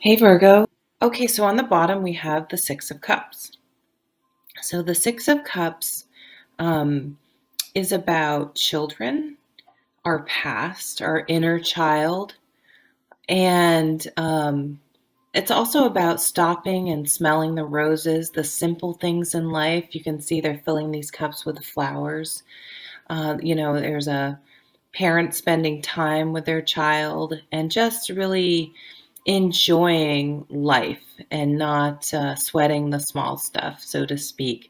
Hey Virgo. Okay, so on the bottom we have the Six of Cups. So the Six of Cups um, is about children, our past, our inner child, and it's also about stopping and smelling the roses, the simple things in life. You can see they're filling these cups with flowers. There's a parent spending time with their child and just really enjoying life and not sweating the small stuff, so to speak.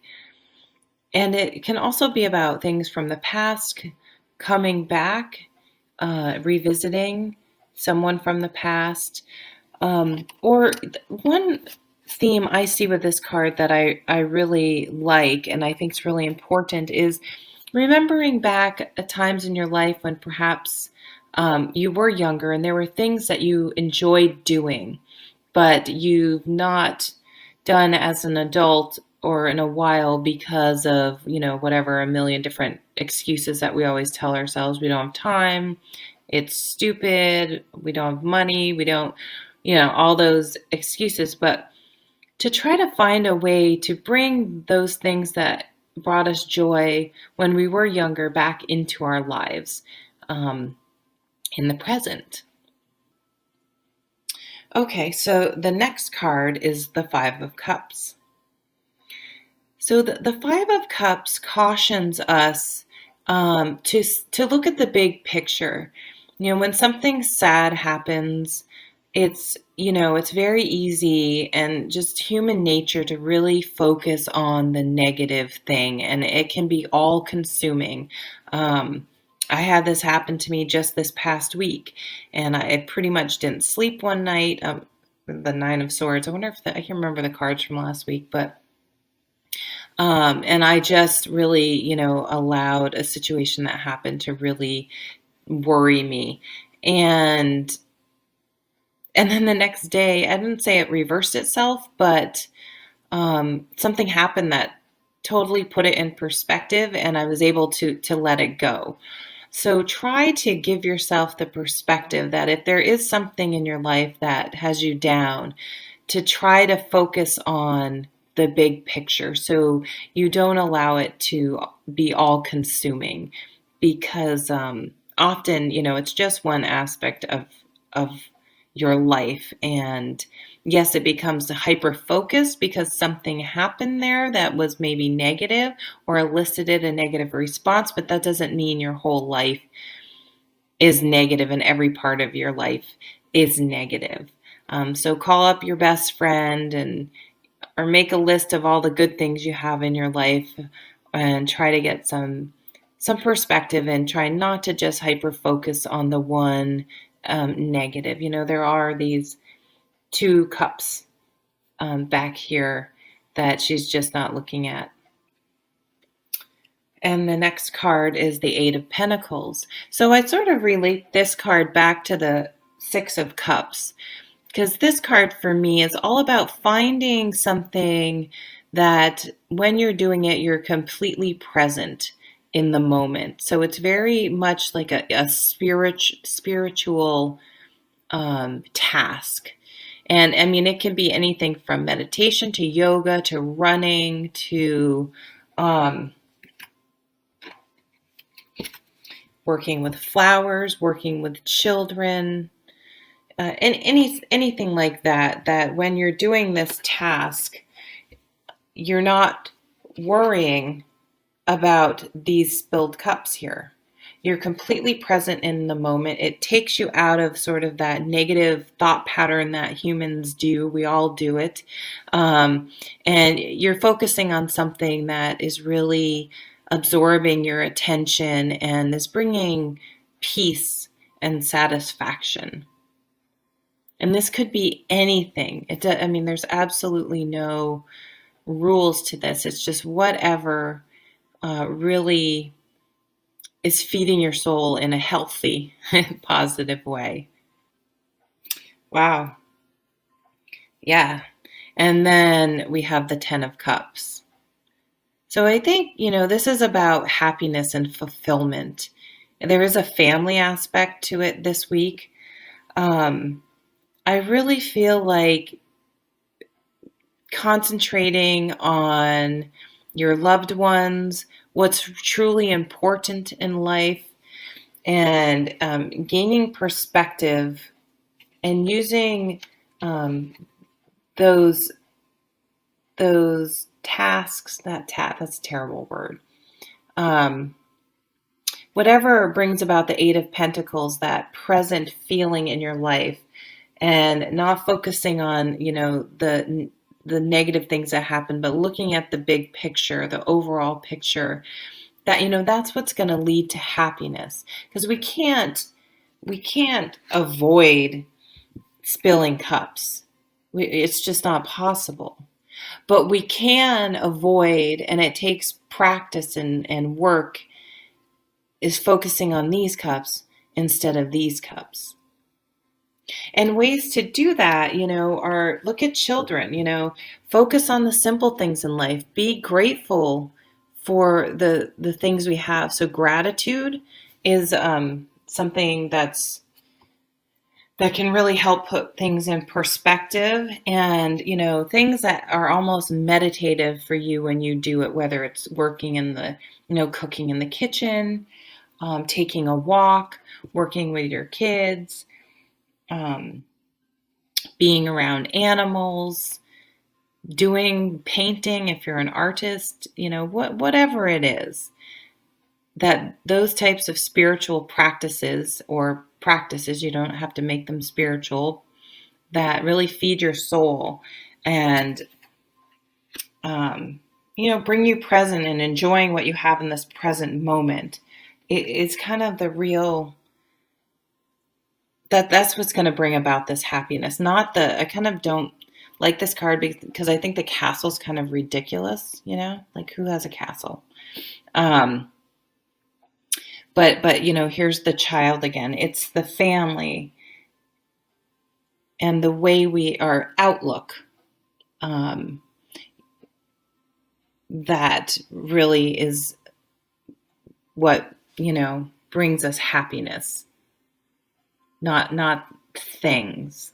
And it can also be about things from the past coming back, revisiting someone from the past. One theme I see with this card that I really like and I think is really important is remembering back at times in your life when perhaps you were younger and there were things that you enjoyed doing, but you've not done as an adult or in a while because of, whatever, a million different excuses that we always tell ourselves. We don't have time. It's stupid. We don't have money. We don't, all those excuses. But to try to find a way to bring those things that brought us joy when we were younger back into our lives um, in the present. Okay, so the next card is the Five of Cups. So the Five of Cups cautions us to look at the big picture. When something sad happens, it's very easy and just human nature to really focus on the negative thing, and it can be all consuming. I had this happen to me just this past week, and I pretty much didn't sleep one night. The Nine of Swords. I wonder if I can remember the cards from last week, but and I just really, allowed a situation that happened to really worry me. And and then the next day, I didn't say it reversed itself, but something happened that totally put it in perspective, and I was able to let it go. So try to give yourself the perspective that if there is something in your life that has you down, to try to focus on the big picture so you don't allow it to be all consuming, because often it's just one aspect of your life, and yes, it becomes hyper focused because something happened there that was maybe negative or elicited a negative response, but that doesn't mean your whole life is negative and every part of your life is negative. So call up your best friend and or make a list of all the good things you have in your life and try to get some perspective and try not to just hyper focus on the one negative. There are these two cups back here that she's just not looking at. And the next card is the Eight of Pentacles. So I sort of relate this card back to the Six of Cups, because this card for me is all about finding something that when you're doing it, you're completely present in the moment. So it's very much like a spiritual task. And I mean, it can be anything from meditation to yoga to running to um, working with flowers, working with children, and anything like that. That when you're doing this task, you're not worrying about these spilled cups here. You're completely present in the moment. It takes you out of sort of that negative thought pattern that humans do. We all do it. And you're focusing on something that is really absorbing your attention and is bringing peace and satisfaction. And this could be anything. I mean, there's absolutely no rules to this. It's just whatever really is feeding your soul in a healthy, positive way. Wow. Yeah. And then we have the Ten of Cups. So I think, this is about happiness and fulfillment. There is a family aspect to it this week. Um, I really feel like concentrating on your loved ones, what's truly important in life, and gaining perspective and using um, those tasks. That's a terrible word. Um, Whatever brings about the Eight of Pentacles, that present feeling in your life, and not focusing on the negative things that happen, but looking at the big picture, the overall picture. That that's what's going to lead to happiness, because we can't avoid spilling cups. It's just not possible. But we can avoid, and it takes practice and work, is focusing on these cups instead of these cups. And ways to do that, are look at children, focus on the simple things in life. Be grateful for the things we have. So gratitude is something that can really help put things in perspective, and things that are almost meditative for you when you do it, whether it's working in the cooking in the kitchen, taking a walk, working with your kids, um, being around animals, doing painting if you're an artist, whatever it is, that those types of spiritual practices, or practices, you don't have to make them spiritual, that really feed your soul and bring you present and enjoying what you have in this present moment. It's kind of the real, that's what's going to bring about this happiness. Not the, I kind of don't like this card because I think the castle's kind of ridiculous, like who has a castle? Um, but here's the child again. It's the family and the way our outlook, um, that really is what, brings us happiness, not things.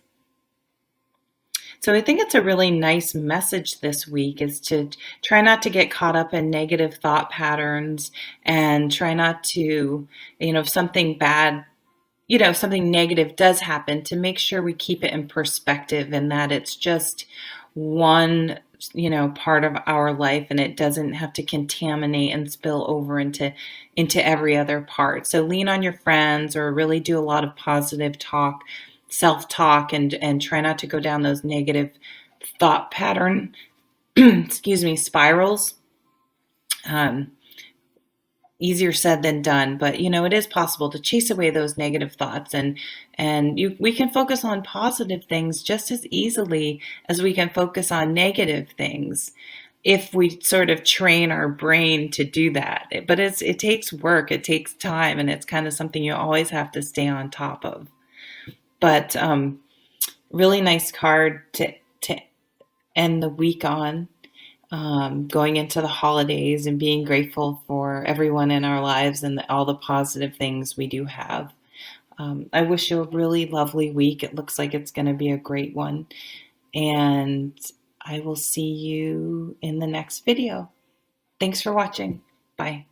So I think it's a really nice message this week, is to try not to get caught up in negative thought patterns, and try not to, if something bad, something negative does happen, to make sure we keep it in perspective, and that it's just one, part of our life, and it doesn't have to contaminate and spill over into every other part. So lean on your friends, or really do a lot of positive talk, self-talk, and try not to go down those negative thought pattern excuse me, spirals. um, Easier said than done, but it is possible to chase away those negative thoughts, and we can focus on positive things just as easily as we can focus on negative things, if we sort of train our brain to do that. But it takes work, it takes time, and it's kind of something you always have to stay on top of. But really nice card to end the week on, going into the holidays, and being grateful for everyone in our lives, and all the positive things we do have. I wish you a really lovely week. It looks like it's going to be a great one. And I will see you in the next video. Thanks for watching. Bye.